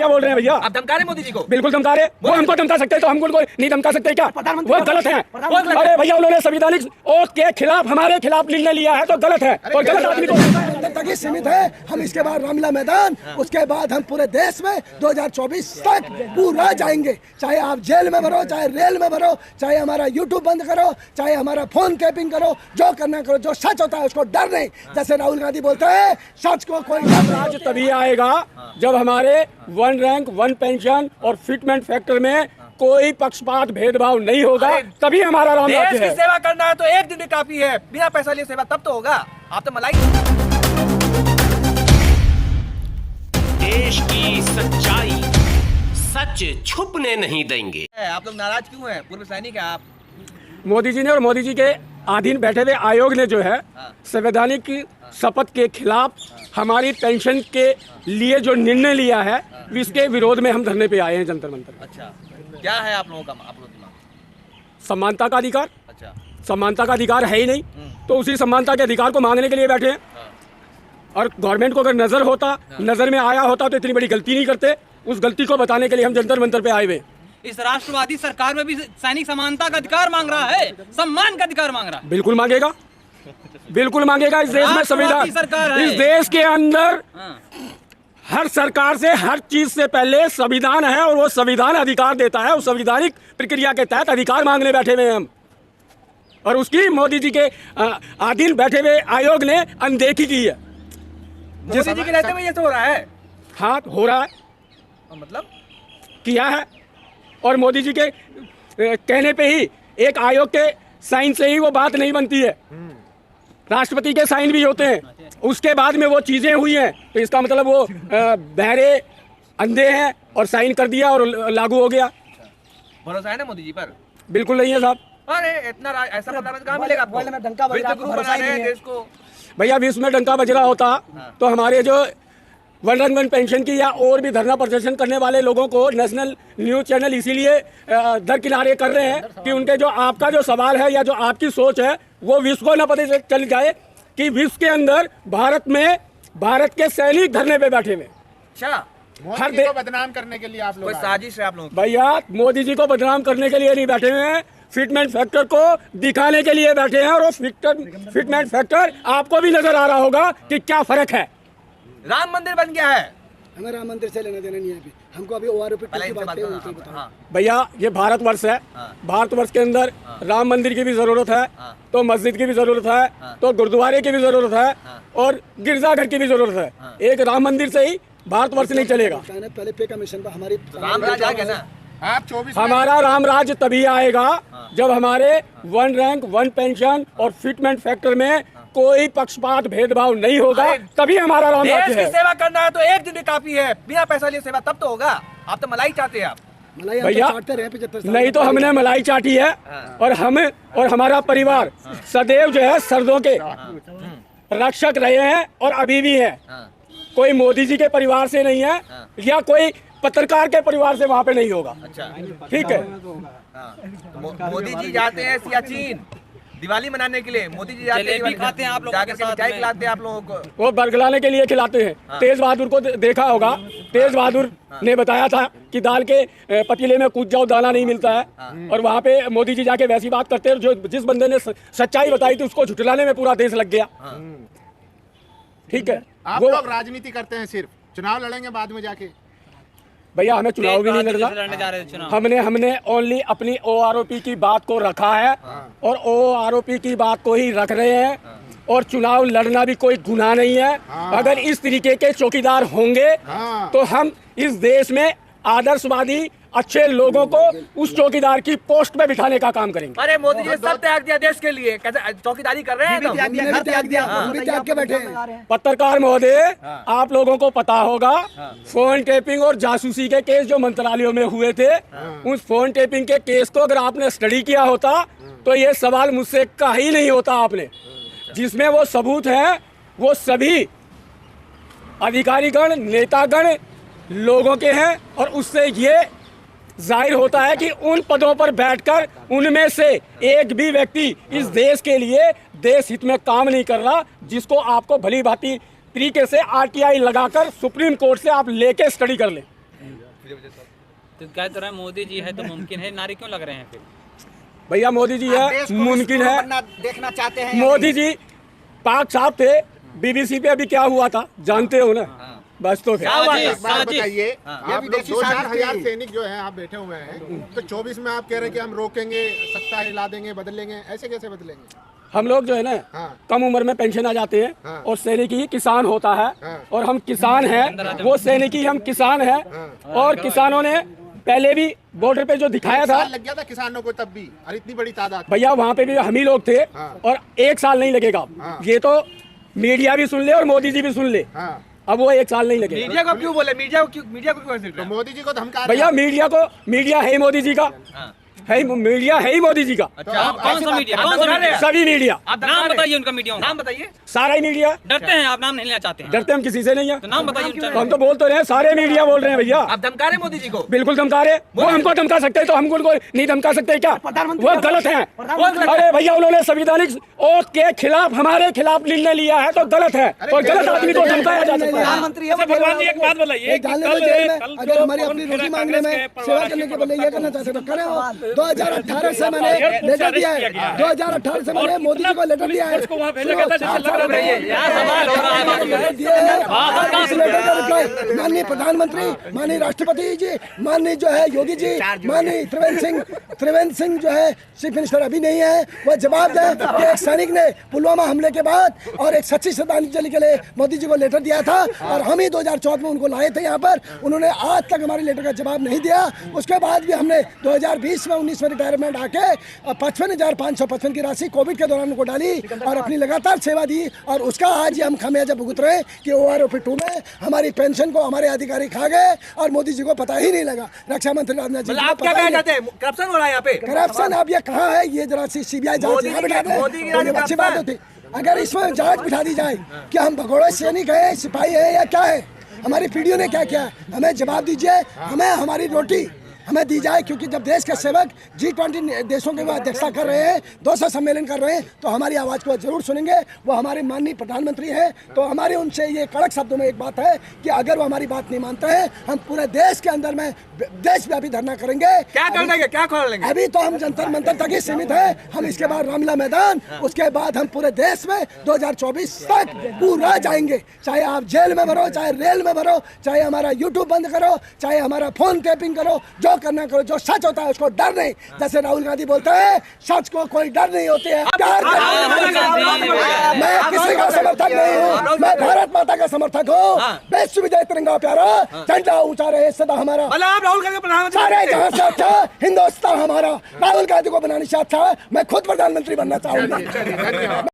क्या बोल रहे हैं भैया? आप धमका रहे मोदी जी को? बिल्कुल धमका रहे। वो हमको धमका सकते हैं तो हम उनको नहीं धमका सकते क्या? वो गलत है। अरे भैया उन्होंने संवैधानिक ओथ के खिलाफ हमारे खिलाफ निर्णय लिया है तो गलत है और गलत आदमी को तक ही सीमित है। हम इसके बाद रामलीला मैदान, उसके बाद हम पूरे देश में 2024 तक पूरा जाएंगे। चाहे आप जेल में भरो, चाहे रेल में भरो, चाहे हमारा यूट्यूब बंद करो, चाहे हमारा फोन कैपिंग करो, जो करना करो। जो सच होता है उसको डर नहीं। जैसे राहुल गांधी बोलते हैं सच को कोई राज तभी आएगा जब हमारे 1 रैंक 1 पेंशन और फिटमेंट फैक्टर में कोई पक्षपात भेदभाव नहीं होगा, तभी हमारा राम राज्य देश है। की सेवा करना है तो एक दिन भी काफी है। बिना पैसा लिए सेवा तब तो होगा। आप तो मलाई। देश की सच्चाई सच छुपने नहीं देंगे। आप लोग नाराज क्यों हैं? पूर्व सैनिक है आप। मोदी जी ने और मोदी जी के अधीन बैठे हुए आयोग ने जो है संवैधानिक शपथ के खिलाफ हमारी पेंशन के लिए जो निर्णय लिया है इसके विरोध में हम धरने पे आए हैं जंतर मंतर। अच्छा, क्या है आप लोगों की मांग? समानता का अधिकार। अच्छा, समानता का अधिकार है ही नहीं तो उसी समानता के अधिकार को मांगने के लिए बैठे हैं। और गवर्नमेंट को अगर नजर में आया होता तो इतनी बड़ी गलती नहीं करते। उस गलती को बताने के लिए हम जंतर मंतर पे आए हुए। इस राष्ट्रवादी सरकार में भी सैनिक समानता का अधिकार मांग रहा है, सम्मान का अधिकार मांग रहा है। बिल्कुल मांगेगा, बिल्कुल मांगेगा। इस देश में संविधान, इस देश के अंदर हर सरकार से हर चीज से पहले संविधान है और वो संविधान अधिकार देता है। उस संवैधानिक प्रक्रिया के तहत अधिकार मांगने बैठे हुए हम और उसकी मोदी जी के अधीन बैठे हुए आयोग ने अनदेखी की है। मोदी जी के रहते हुए ये तो हो रहा है। हाँ, हो रहा है, मतलब किया है। और मोदी जी के कहने पे ही एक आयोग के साइन से ही वो बात नहीं बनती है। राष्ट्रपति के साइन भी होते हैं, उसके बाद में वो चीजें हुई हैं तो इसका मतलब वो बहरे अंधे हैं और साइन कर दिया और लागू हो गया। भरोसा है ना मोदी जी पर? बिल्कुल नहीं है साहब। अरे इतना ऐसा प्रधानमंत्री कहाँ मिलेगा आपको? देश को भैया विश्व में डंका बज रहा होता तो हमारे जो 1 रैंक 1 पेंशन की या और भी धरना प्रदर्शन करने वाले लोगों को नेशनल न्यूज चैनल इसीलिए दरकिनारे कर रहे हैं कि उनके जो आपका जो सवाल है या जो आपकी सोच है वो विश्व को न पता चल जाए कि विश्व के अंदर भारत के सैनिक धरने पे बैठे हुए। अच्छा, हर देश को बदनाम करने के लिए आप लोग, कोई साजिश है आप लोग? भैया मोदी जी को बदनाम करने के लिए नहीं बैठे हुए हैं, फिटमेंट फैक्टर को दिखाने के लिए बैठे हैं। और वो फिटमेंट फैक्टर आपको भी नजर आ रहा होगा कि क्या फर्क है। राम मंदिर बन गया है। हमें राम मंदिर से लेना देना नहीं है। अभी हमको अभी OROP की बात है। भैया ये भारतवर्ष है, भारतवर्ष के अंदर राम मंदिर की भी जरूरत है तो मस्जिद की भी जरूरत है तो गुरुद्वारे की भी जरूरत है और गिरजाघर की भी जरूरत है। एक राम मंदिर से ही भारतवर्ष नहीं चलेगा। पहले पे कमीशन पर हमारी राम राज आ गया ना। आप 24 हमारा राम राज्य तभी आएगा जब हमारे 1 रैंक 1 पेंशन और फिटमेंट फैक्टर में कोई पक्षपात भेदभाव नहीं होगा, तभी हमारा राम राज्य देश की है। सेवा करना है तो एक दिन भी काफी है। बिना पैसा लिए सेवा तब तो होगा। आप तो मलाई चाहते हैं। आप भैया नहीं तो हमने मलाई चाटी है और हमारा परिवार सदैव जो है सरदों के रक्षक रहे हैं और अभी भी हैं। कोई मोदी जी के परिवार से नहीं है या कोई पत्रकार के परिवार से वहाँ पे नहीं होगा। अच्छा, ठीक है। मोदी जी जाते हैं सियाचिन दिवाली मनाने के लिए। मोदी जी जाते हैं, खाते हैं आप लोगों के साथ, चाय खिलाते हैं आप लोगों को। वो बरगलाने के लिए खिलाते हैं। तेज बहादुर को देखा होगा, तेज बहादुर ने बताया था कि दाल के पतीले में कूद जाओ दाना नहीं मिलता है। और वहाँ पे मोदी जी जाके वैसी बात करते हैं। जो जिस बंदे ने सच्चाई बताई थी उसको झुठलाने में पूरा देश लग गया। ठीक है, आप लोग राजनीति करते हैं, सिर्फ चुनाव लड़ेंगे बाद में जाके। भैया हमें चुनाव भी नहीं लड़ना। हमने ओनली अपनी OROP की बात को रखा है और OROP की बात को ही रख रहे हैं। और चुनाव लड़ना भी कोई गुनाह नहीं है। अगर इस तरीके के चौकीदार होंगे तो हम इस देश में आदर्शवादी अच्छे लोगों को उस चौकीदार की पोस्ट पे बिठाने का काम करेंगे। अरे मोदी जी ने सब त्याग दिया देश के लिए, कैसे चौकीदारी कर रहे हैं? पत्रकार महोदय, आप लोगों को पता होगा फोन टेपिंग और जासूसी के केस जो मंत्रालयों में हुए थे, उस फोन टेपिंग के केस को अगर आपने स्टडी किया होता तो ये सवाल मुझसे का ही नहीं होता आपने। जिसमें वो सबूत है वो सभी अधिकारीगण नेतागण लोगों के हैं और उससे ये जाहिर होता है कि उन पदों पर बैठकर उनमें से एक भी व्यक्ति इस देश के लिए देश हित में काम नहीं कर रहा, जिसको आपको भली भांति तरीके से RTI लगाकर सुप्रीम कोर्ट से आप लेके स्टडी कर लें। तो कह तो रहे हैं मोदी जी है तो मुमकिन है, नारे क्यों लग रहे हैं फिर? भैया मोदी जी है, मुमकिन है। देखना चाहते हैं मोदी जी पाक साहब थे, बीबीसी पे अभी क्या हुआ था जानते हो ना, बस तो फिर एक बात साजिश। बताइए, आप विदेशी 2-4 साजिश हजार थी। सैनिक जो हैं आप बैठे हुए हैं, तो 24 में आप कह रहे हैं कि हम रोकेंगे, सत्ता हिला देंगे, बदलेंगे, ऐसे कैसे बदलेंगे? हम लोग जो है ना हाँ। कम उम्र में पेंशन आ जाते हैं हाँ। और सैनिक ही किसान होता है हाँ। और हम किसान हैं, वो सैनिक ही हम किसान हैं। और किसानों ने पहले भी बॉर्डर पे जो दिखाया था साल लग गया था किसानों को तब भी, और इतनी बड़ी तादाद। भैया, वहाँ पे भी हम ही लोग थे हाँ। और 1 साल नहीं लगेगा। हाँ। ये तो मीडिया भी सुन ले और मोदी जी भी सुन ले, हाँ, अब वो 1 साल नहीं लगेगा। मीडिया को क्यों बोले, मीडिया को क्यों ऐसे तो मोदी जी को धमका रहे भैया हैं। मीडिया है मोदी जी का, मीडिया है ही मोदी जी का, अच्छा, आप कौन सा मीडिया, कौन सा मीडिया? सभी मीडिया, आप नाम बताइए उनका मीडिया, नाम बताइए। सारा ही मीडिया। डरते हैं आप, नाम नहीं लेना चाहते हैं? डरते हम किसी से नहीं है, तो नाम बताइए उनका। तो हम तो बोल तो रहे हैं, सारे मीडिया बोल रहे हैं भैया। आप धमका रहे मोदी जी को? बिल्कुल धमका रहे, वो हमको धमका सकते हैं तो हम उनको नहीं धमका सकते क्या? वो गलत है। अरे भैया, उन्होंने संवैधानिक ओथ के खिलाफ हमारे खिलाफ निर्णय लिया है तो गलत है, और गलत आदमी को धमकाया जा सकता है। प्रधानमंत्री है, भगवान जी एक बात बताइए, डालने में जेल में, अगर हमारी अपनी रोटी मांगने में सेवा करने के बदले ये करना चाहते तो करें। 2018 से मैंने लेटर दिया है, 2018 से मैंने मोदी जी को लेटर दिया है। माननीय प्रधानमंत्री, माननीय राष्ट्रपति जी, माननीय जो है योगी जी, माननीय त्रिवेंद्र सिंह जो है चीफ मिनिस्टर अभी नहीं है, वो जवाब दें कि एक सैनिक ने पुलवामा हमले के बाद और एक सच्ची श्रद्धांजलि के लिए मोदी जी को लेटर दिया था और हम ही 2014 में उनको लाए थे यहाँ पर। उन्होंने आज तक हमारे लेटर का जवाब नहीं दिया। उसके बाद भी हमने 2020 में 19 में रिटायरमेंट आके 55,555 की राशि कोविड के दौरान उनको डाली और अपनी लगातार सेवा दी, और उसका आज हम खामियाजा भुगत रहे हैं कि OROP 2 में हमारी पेंशन को हमारे अधिकारी खा गए और मोदी जी को पता ही नहीं लगा। रक्षा मंत्री राजनाथ जी, आप क्या कहना चाहते हैं? करप्शन हो रहा है यहाँ पे? करप्शन अब ये कहाँ है? ये जरा सी CBI जांच यहाँ बिठा दे, मोदी की तो ये अच्छी बात होती। अगर इसमें जांच बिठा दी जाए कि हम भगोड़े सैनिक है, सिपाही है या क्या है, हमारी पीढ़ियों ने क्या किया, हमें जवाब दीजिए, हमें हमारी रोटी हमें दी जाए। क्योंकि जब देश के सेवक G20 देशों के अध्यक्षता कर रहे हैं, 200 सम्मेलन कर रहे हैं, तो हमारी आवाज़ को जरूर सुनेंगे। वो हमारे माननीय प्रधानमंत्री हैं, तो हमारे उनसे ये कड़क शब्दों में एक बात है कि अगर वो हमारी बात नहीं मानते हैं, हम पूरे देश के अंदर में देशव्यापी धरना करेंगे। क्या कर लेंगे, क्या खोल लेंगे? अभी तो हम जंतर मंतर तक ही सीमित है, हम इसके बाद रामलीला मैदान, उसके बाद हम पूरे देश में 2024 तक पूरा जाएंगे। चाहे आप जेल में भरो, चाहे रेल में भरो, चाहे हमारा YouTube बंद करो, चाहे हमारा फोन टैपिंग करो, जो करना करो। जो सच होता है उसको डर नहीं, जैसे राहुल गांधी बोलते हैं सच को कोई डर नहीं होती है। मैं किसी का समर्थक नहीं हूँ, मैं भारत माता का समर्थक हूँ। विश्व विजय तिरंगा प्यारा, झंडा ऊंचा रहे सदा हमारा। आप राहुल गांधी प्रधानमंत्री सारे जहां से अच्छा हिंदुस्तान हमारा। राहुल गांधी को बनाने से अच्छा मैं खुद प्रधानमंत्री बनना चाहूंगा।